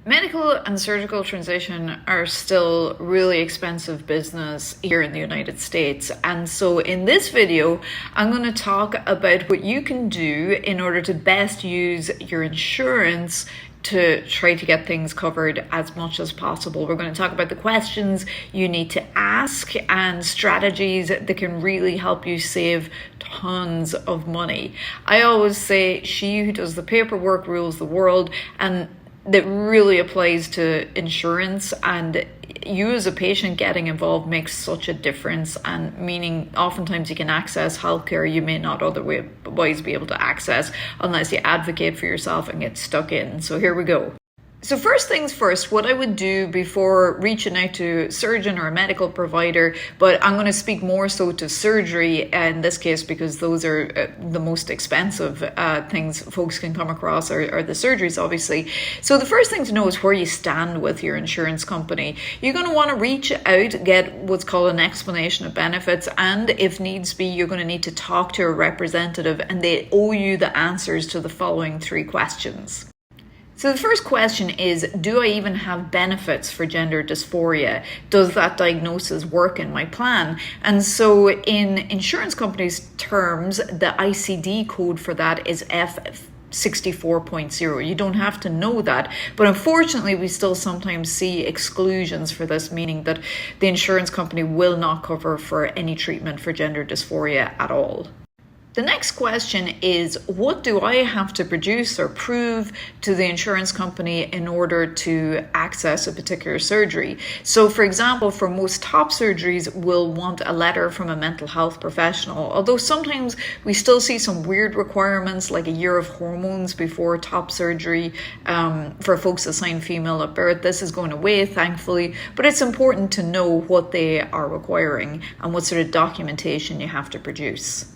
Medical and surgical transition are still really expensive business here in the United States. And so in this video, I'm going to talk about what you can do in order to best use your insurance to try to get things covered as much as possible. We're going to talk about the questions you need to ask and strategies that can really help you save tons of money. I always say she who does the paperwork rules the world, and that really applies to insurance, and you as a patient getting involved makes such a difference, and meaning oftentimes you can access healthcare you may not otherwise be able to access unless you advocate for yourself and get stuck in. So here we go. So first things first, what I would do before reaching out to a surgeon or a medical provider, but I'm going to speak more so to surgery in this case because those are the most expensive things folks can come across are the surgeries, obviously. So the first thing to know is where you stand with your insurance company. You're going to want to reach out, get what's called an explanation of benefits, and if needs be, you're going to need to talk to a representative, and they owe you the answers to the following 3 questions. So the first question is, do I even have benefits for gender dysphoria? Does that diagnosis work in my plan? And so in insurance companies' terms, the ICD code for that is F64.0. You don't have to know that, but unfortunately we still sometimes see exclusions for this, meaning that the insurance company will not cover for any treatment for gender dysphoria at all. The next question is, what do I have to produce or prove to the insurance company in order to access a particular surgery? So for example, for most top surgeries, we'll want a letter from a mental health professional, although sometimes we still see some weird requirements like a year of hormones before top surgery for folks assigned female at birth. This is going away, thankfully, but it's important to know what they are requiring and what sort of documentation you have to produce.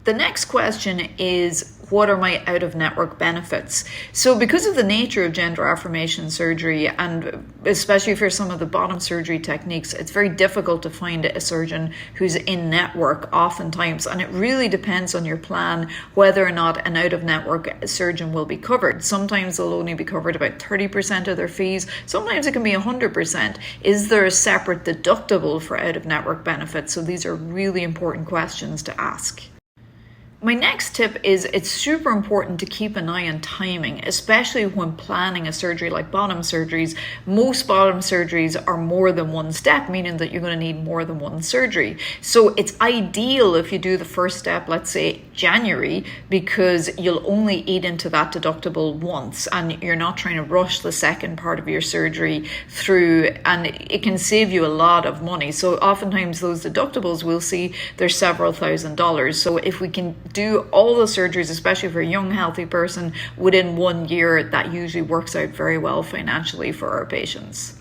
The next question is, what are my out-of-network benefits? So because of the nature of gender affirmation surgery, and especially for some of the bottom surgery techniques, it's very difficult to find a surgeon who's in network oftentimes, and it really depends on your plan whether or not an out-of-network surgeon will be covered. Sometimes they'll only be covered about 30% of their fees. Sometimes it can be 100%. Is there a separate deductible for out-of-network benefits? So these are really important questions to ask. My next tip is, it's super important to keep an eye on timing, especially when planning a surgery like bottom surgeries. Most bottom surgeries are more than one step, meaning that you're going to need more than one surgery. So it's ideal if you do the first step, let's say January, because you'll only eat into that deductible once and you're not trying to rush the second part of your surgery through, and it can save you a lot of money. So oftentimes those deductibles we'll see there's several $1,000s. So if we can do all the surgeries, especially for a young healthy person, within 1 year, that usually works out very well financially for our patients.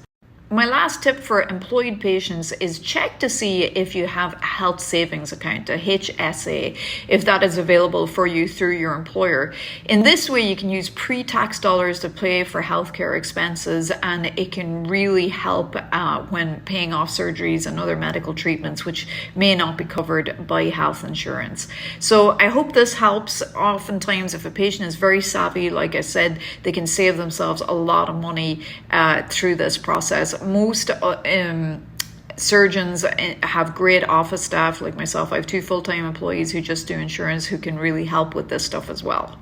My last tip for employed patients is check to see if you have a health savings account, a HSA, if that is available for you through your employer. In this way, you can use pre-tax dollars to pay for healthcare expenses, and it can really help when paying off surgeries and other medical treatments which may not be covered by health insurance. So I hope this helps. Oftentimes, if a patient is very savvy, like I said, they can save themselves a lot of money through this process. Most surgeons have great office staff like myself. I have 2 full-time employees who just do insurance who can really help with this stuff as well.